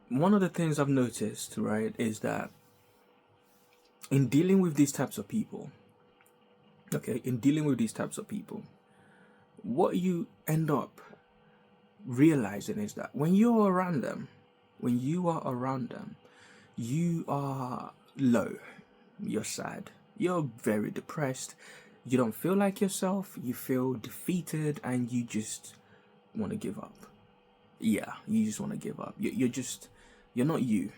one of the things I've noticed, right, is that in dealing with these types of people, okay, in dealing with these types of people, what you end up realizing is that when you are around them, you are low, you're sad, you're very depressed, you don't feel like yourself, you feel defeated, and you just want to give up. Yeah, you just want to give up. You're not you.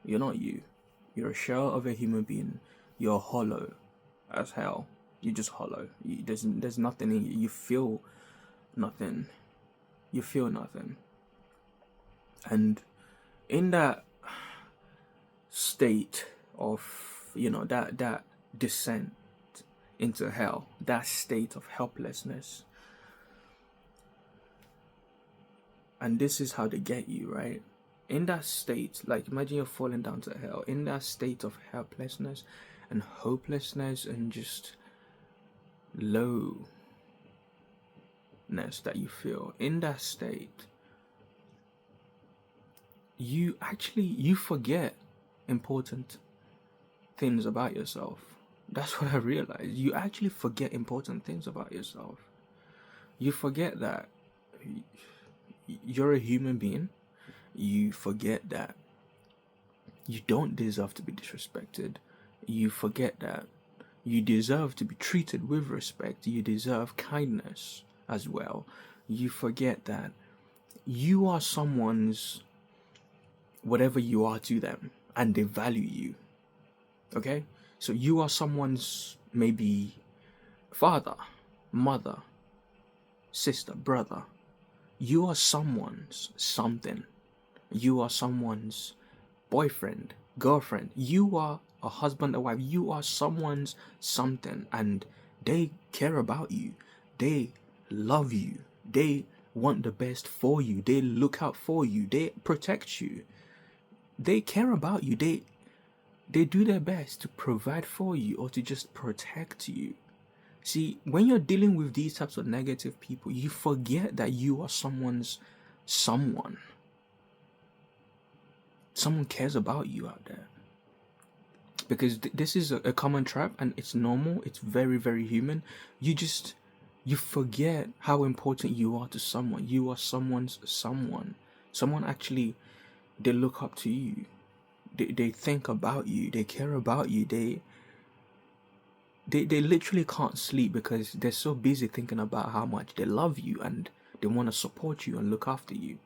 You're not you. You're a shell of a human being. You're hollow as hell. You're just hollow. There's nothing in you. You feel nothing. You feel nothing. And in that state of, that descent into hell, that state of helplessness, and this is how they get you, right? In that state, like imagine you're falling down to hell, in that state of helplessness and hopelessness and just lowness that you feel, in that state, you forget important things about yourself. That's what I realized. You actually forget important things about yourself. You forget that you're a human being. You forget that you don't deserve to be disrespected. You forget that you deserve to be treated with respect. You deserve kindness as well. You forget that you are someone's whatever you are to them and they value you. Okay? So you are someone's maybe father, mother, sister, brother. You are someone's something. You are someone's boyfriend, girlfriend. You are a husband, a wife. You are someone's something, and they care about you. They love you. They want the best for you. They look out for you. They protect you. They care about you. They do their best to provide for you or to just protect you. See, when you're dealing with these types of negative people, you forget that you are someone's someone. Someone cares about you out there. Because this is a common trap and it's normal. It's very, very human. You forget how important you are to someone. You are someone's someone. Someone actually, they look up to you. They think about you. They care about you. They literally can't sleep because they're so busy thinking about how much they love you and they want to support you and look after you.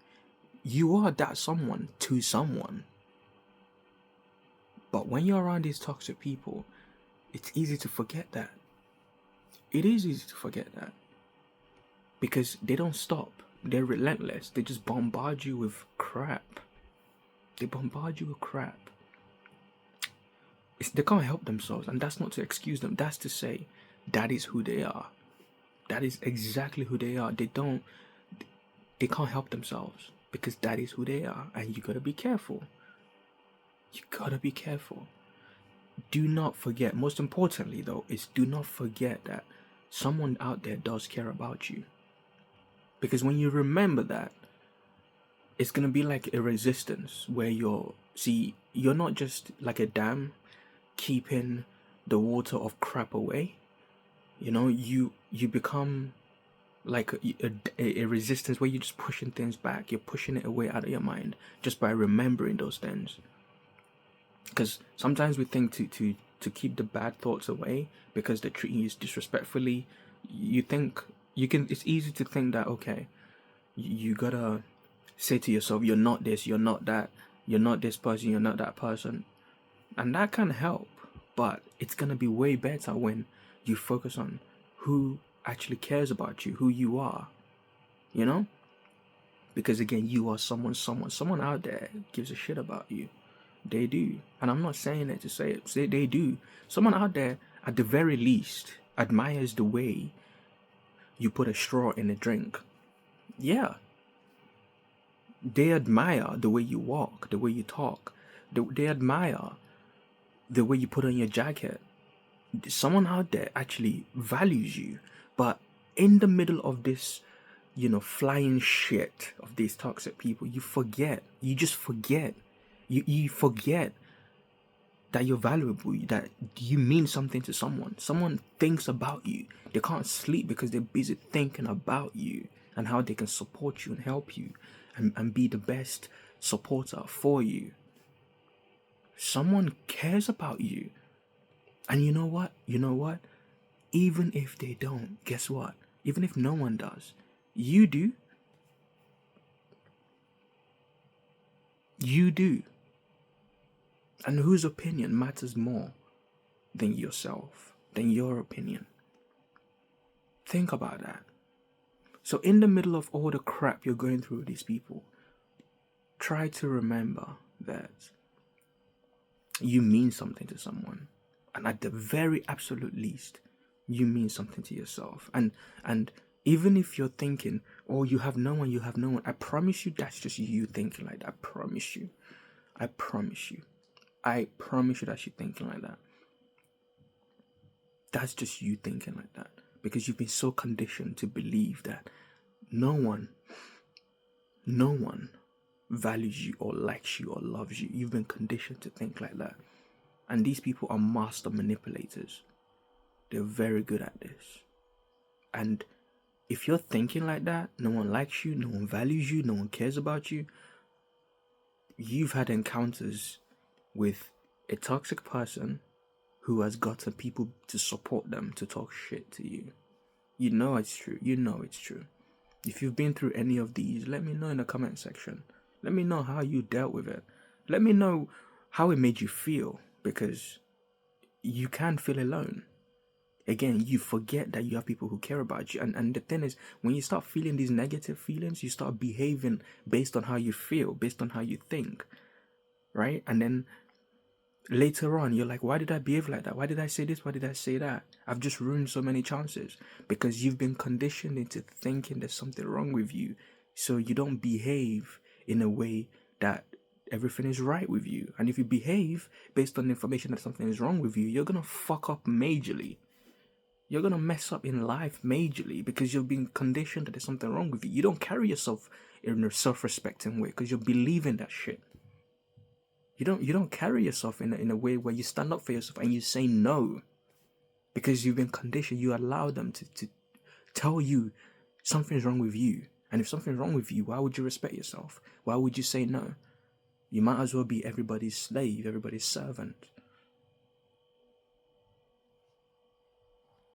You are that someone to someone. But when you're around these toxic people, it's easy to forget that. It is easy to forget that. Because they don't stop. They're relentless. They just bombard you with crap. They bombard you with crap. They can't help themselves, and that's not to excuse them. That's to say, that is who they are. That is exactly who they are. They can't help themselves because that is who they are, and you gotta be careful. You gotta be careful. Do not forget. Most importantly, though, is do not forget that someone out there does care about you. Because when you remember that, it's gonna be like a resistance where you're not just like a dam keeping the water of crap away. You become like a resistance where you're just pushing things back. You're pushing it away out of your mind just by remembering those things. Because sometimes we think to keep the bad thoughts away because they're treating you disrespectfully. It's easy to think that, okay, you gotta say to yourself, you're not this, you're not that, you're not this person, you're not that person. And that can help, but it's going to be way better when you focus on who actually cares about you, who you are, Because again, you are someone out there gives a shit about you. They do. And I'm not saying it to say it. They do. Someone out there, at the very least, admires the way you put a straw in a drink. Yeah. They admire the way you walk, the way you talk. They admire the way you put on your jacket. Someone out there actually values you. But in the middle of this flying shit of these toxic people, you forget. You just forget. You forget that you're valuable, that you mean something to someone. Someone thinks about you. They can't sleep because they're busy thinking about you and how they can support you and help you and be the best supporter for you. Someone cares about you. And you know what? Even if they don't, guess what? Even if no one does, you do. You do. And whose opinion matters more than yourself, than your opinion? Think about that. So in the middle of all the crap you're going through with these people, try to remember that you mean something to someone. And at the very absolute least, you mean something to yourself. And even if you're thinking, oh, you have no one, I promise you that's just you thinking like that. I promise you. I promise you that you're thinking like that. That's just you thinking like that. Because you've been so conditioned to believe that no one values you or likes you or loves you. You've been conditioned to think like that. And these people are master manipulators. They're very good at this. And if you're thinking like that, no one likes you, no one values you, no one cares about you, you've had encounters with a toxic person who has gotten people to support them to talk shit to you. You know it's true. If you've been through any of these, let me know in the comment section. Let me know how you dealt with it. Let me know how it made you feel, because you can feel alone. Again, you forget that you have people who care about you. And the thing is, when you start feeling these negative feelings, you start behaving based on how you feel, based on how you think, right? And then later on, you're like, why did I behave like that? Why did I say this? Why did I say that? I've just ruined so many chances, because you've been conditioned into thinking there's something wrong with you. So you don't behave in a way that everything is right with you. And if you behave based on the information that something is wrong with you, you're going to fuck up majorly. You're going to mess up in life majorly, because you've been conditioned that there's something wrong with you. You don't carry yourself in a self-respecting way because you're believing that shit. You don't carry yourself in a way where you stand up for yourself and you say no, because you've been conditioned. You allow them to tell you something's wrong with you. And if something's wrong with you, why would you respect yourself? Why would you say no? You might as well be everybody's slave, everybody's servant.